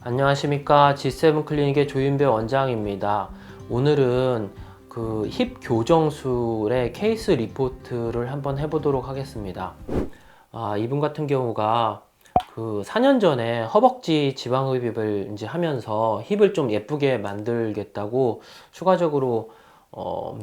안녕하십니까. G7 클리닉의 조윤배 원장입니다. 오늘은 그 힙 교정술의 케이스 리포트를 한번 해보도록 하겠습니다. 이분 같은 경우가 그 4년 전에 허벅지 지방흡입을 이제 하면서 힙을 좀 예쁘게 만들겠다고 추가적으로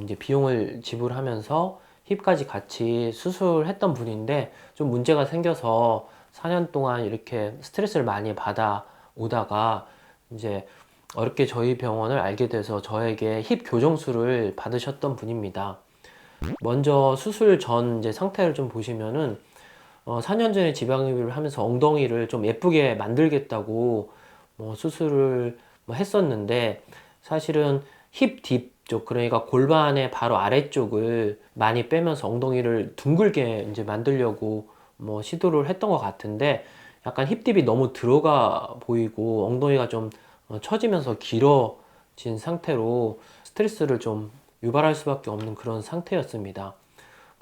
이제 비용을 지불하면서 힙까지 같이 수술했던 분인데 좀 문제가 생겨서 4년 동안 이렇게 스트레스를 많이 받아 오다가 이제 어렵게 저희 병원을 알게 돼서 저에게 힙 교정술을 받으셨던 분입니다. 먼저 수술 전 이제 상태를 좀 보시면은 4년 전에 지방흡입을 하면서 엉덩이를 좀 예쁘게 만들겠다고 수술을 했었는데 사실은 힙 딥 쪽, 그러니까 골반의 바로 아래쪽을 많이 빼면서 엉덩이를 둥글게 이제 만들려고 시도를 했던 것 같은데 약간 힙딥이 너무 들어가 보이고 엉덩이가 좀 처지면서 길어진 상태로 스트레스를 좀 유발할 수밖에 없는 그런 상태였습니다.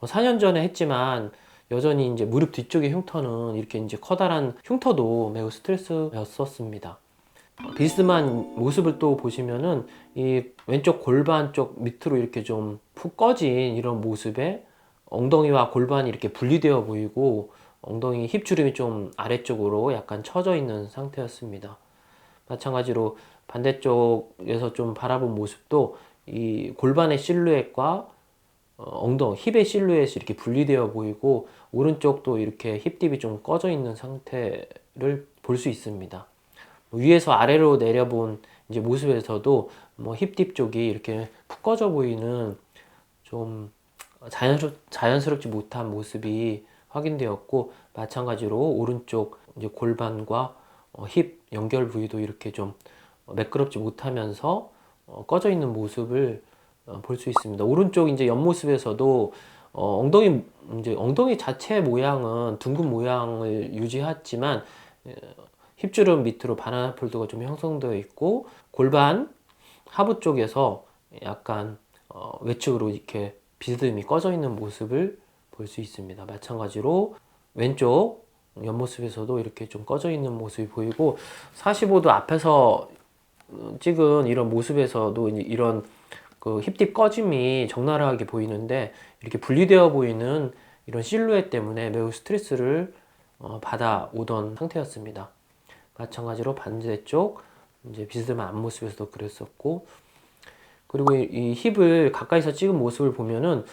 4년 전에 했지만 여전히 이제 무릎 뒤쪽의 흉터는 이렇게 이제 커다란 흉터도 매우 스트레스였었습니다. 비스듬한 모습을 또 보시면은 이 왼쪽 골반 쪽 밑으로 이렇게 좀 푹 꺼진 이런 모습에 엉덩이와 골반이 이렇게 분리되어 보이고 엉덩이 힙 주름이 좀 아래쪽으로 약간 처져 있는 상태였습니다. 마찬가지로 반대쪽에서 좀 바라본 모습도 이 골반의 실루엣과 엉덩이, 힙의 실루엣이 이렇게 분리되어 보이고 오른쪽도 이렇게 힙딥이 좀 꺼져 있는 상태를 볼 수 있습니다. 위에서 아래로 내려본 이제 모습에서도 힙딥 쪽이 이렇게 푹 꺼져 보이는 좀 자연스럽지 못한 모습이 확인되었고, 마찬가지로 오른쪽 이제 골반과 힙 연결 부위도 이렇게 좀 매끄럽지 못하면서 꺼져 있는 모습을 볼 수 있습니다. 오른쪽 이제 옆모습에서도 엉덩이 자체 모양은 둥근 모양을 유지했지만 힙주름 밑으로 바나나 폴드가 좀 형성되어 있고 골반 하부 쪽에서 약간 외측으로 이렇게 비스듬히 꺼져 있는 모습을 볼 수 있습니다. 마찬가지로 왼쪽 옆모습에서도 이렇게 좀 꺼져 있는 모습이 보이고 45도 앞에서 찍은 이런 모습에서도 이런 그 힙딥 꺼짐이 적나라하게 보이는데 이렇게 분리되어 보이는 이런 실루엣 때문에 매우 스트레스를 받아오던 상태였습니다. 마찬가지로 반대쪽 이제 비스듬한 앞모습에서도 그랬었고, 그리고 이 힙을 가까이서 찍은 모습을 보면은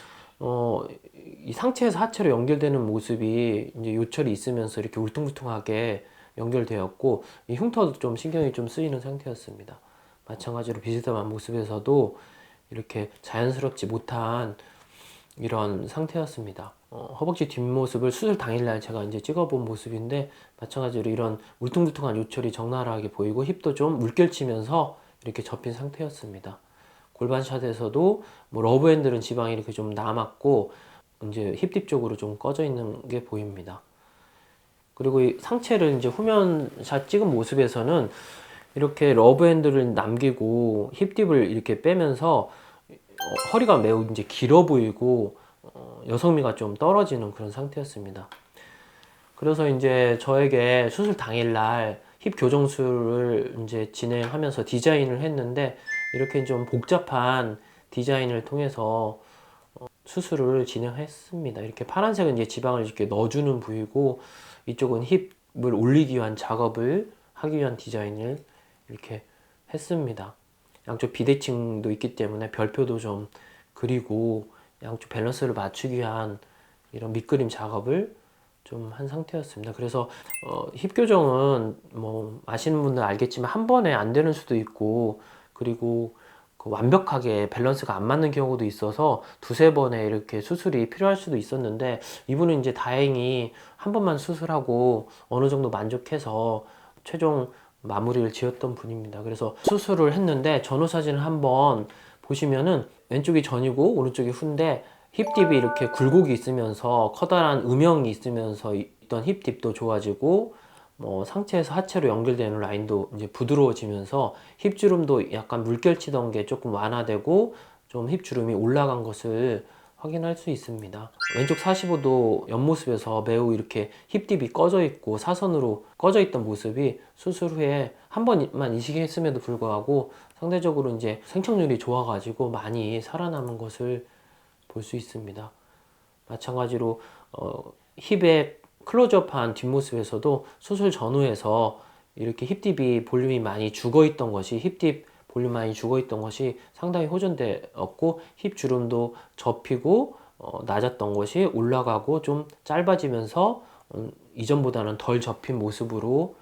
이 상체에서 하체로 연결되는 모습이 이제 요철이 있으면서 이렇게 울퉁불퉁하게 연결되었고 이 흉터도 좀 신경이 좀 쓰이는 상태였습니다. 마찬가지로 비스듬한 모습에서도 이렇게 자연스럽지 못한 이런 상태였습니다. 허벅지 뒷모습을 수술 당일날 제가 이제 찍어본 모습인데 마찬가지로 이런 울퉁불퉁한 요철이 적나라하게 보이고 힙도 좀 물결치면서 이렇게 접힌 상태였습니다. 골반샷에서도 러브핸들은 지방이 이렇게 좀 남았고 이제 힙딥 쪽으로 좀 꺼져 있는 게 보입니다. 그리고 이 상체를 이제 후면샷 찍은 모습에서는 이렇게 러브핸들을 남기고 힙딥을 이렇게 빼면서 허리가 매우 이제 길어 보이고 여성미가 좀 떨어지는 그런 상태였습니다. 그래서 이제 저에게 수술 당일날 힙 교정술을 이제 진행하면서 디자인을 했는데 이렇게 좀 복잡한 디자인을 통해서 수술을 진행했습니다. 이렇게 파란색은 이제 지방을 이렇게 넣어주는 부위고 이쪽은 힙을 올리기 위한 작업을 하기 위한 디자인을 이렇게 했습니다. 양쪽 비대칭도 있기 때문에 별표도 좀 그리고 양쪽 밸런스를 맞추기 위한 이런 밑그림 작업을 좀 한 상태였습니다. 그래서 힙 교정은 아시는 분들 알겠지만 한 번에 안 되는 수도 있고 그리고 그 완벽하게 밸런스가 안 맞는 경우도 있어서 두세 번의 이렇게 수술이 필요할 수도 있었는데 이분은 이제 다행히 한 번만 수술하고 어느 정도 만족해서 최종 마무리를 지었던 분입니다. 그래서 수술을 했는데 전후 사진을 한번 보시면은 왼쪽이 전이고 오른쪽이 후인데 힙딥이 이렇게 굴곡이 있으면서 커다란 음영이 있으면서 있던 힙딥도 좋아지고 상체에서 하체로 연결되는 라인도 이제 부드러워지면서 힙주름도 약간 물결치던 게 조금 완화되고 좀 힙주름이 올라간 것을 확인할 수 있습니다. 왼쪽 45도 옆모습에서 매우 이렇게 힙딥이 꺼져 있고 사선으로 꺼져 있던 모습이 수술 후에 한 번만 이식했음에도 불구하고 상대적으로 이제 생착률이 좋아가지고 많이 살아남은 것을 볼 수 있습니다. 마찬가지로 힙의 클로즈업한 뒷모습에서도 수술 전후에서 이렇게 힙딥이 볼륨이 많이 죽어 있던 것이 힙딥 볼륨 많이 죽어 있던 것이 상당히 호전되었고 힙 주름도 접히고 낮았던 것이 올라가고 좀 짧아지면서 이전보다는 덜 접힌 모습으로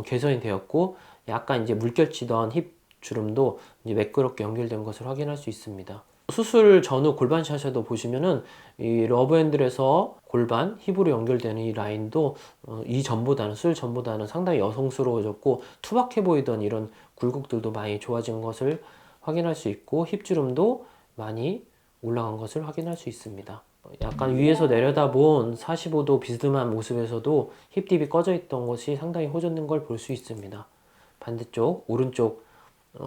개선이 되었고 약간 이제 물결치던 힙 주름도 이제 매끄럽게 연결된 것을 확인할 수 있습니다. 수술 전후 골반샷에도 보시면은 이 러브핸들에서 골반 힙으로 연결되는 이 라인도 이전보다는 수술 전보다는 상당히 여성스러워졌고 투박해 보이던 이런 굴곡들도 많이 좋아진 것을 확인할 수 있고 힙 주름도 많이 올라간 것을 확인할 수 있습니다. 약간 위에서 내려다본 45도 비스듬한 모습에서도 힙딥이 꺼져 있던 것이 상당히 호전된 걸 볼 수 있습니다. 반대쪽 오른쪽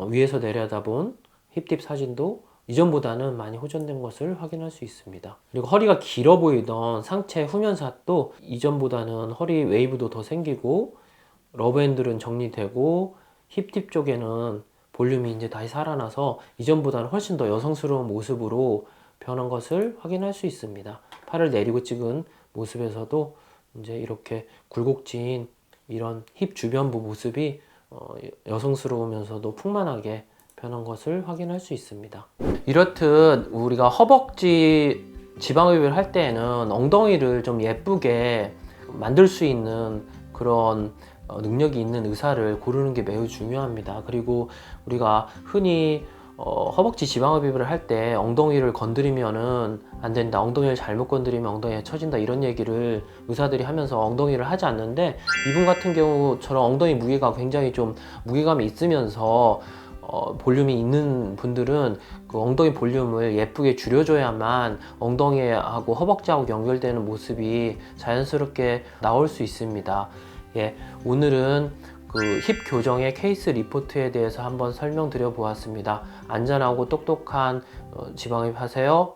위에서 내려다본 힙딥 사진도 이전보다는 많이 호전된 것을 확인할 수 있습니다. 그리고 허리가 길어 보이던 상체 후면샷도 이전보다는 허리 웨이브도 더 생기고 러브핸들은 정리되고 힙딥 쪽에는 볼륨이 이제 다시 살아나서 이전보다는 훨씬 더 여성스러운 모습으로 변한 것을 확인할 수 있습니다. 팔을 내리고 찍은 모습에서도 이제 이렇게 굴곡진 이런 힙 주변부 모습이 여성스러우면서도 풍만하게 변한 것을 확인할 수 있습니다. 이렇듯 우리가 허벅지 지방흡입을 할 때에는 엉덩이를 좀 예쁘게 만들 수 있는 그런 능력이 있는 의사를 고르는 게 매우 중요합니다. 그리고 우리가 흔히 허벅지 지방흡입을 할 때 엉덩이를 건드리면은 안 된다, 엉덩이를 잘못 건드리면 엉덩이가 처진다, 이런 얘기를 의사들이 하면서 엉덩이를 하지 않는데, 이분 같은 경우처럼 엉덩이 무게가 굉장히 좀 무게감이 있으면서 볼륨이 있는 분들은 그 엉덩이 볼륨을 예쁘게 줄여줘야만 엉덩이하고 허벅지하고 연결되는 모습이 자연스럽게 나올 수 있습니다. 예, 오늘은 그 힙 교정의 케이스 리포트에 대해서 한번 설명드려 보았습니다. 안전하고 똑똑한 지방흡입 하세요.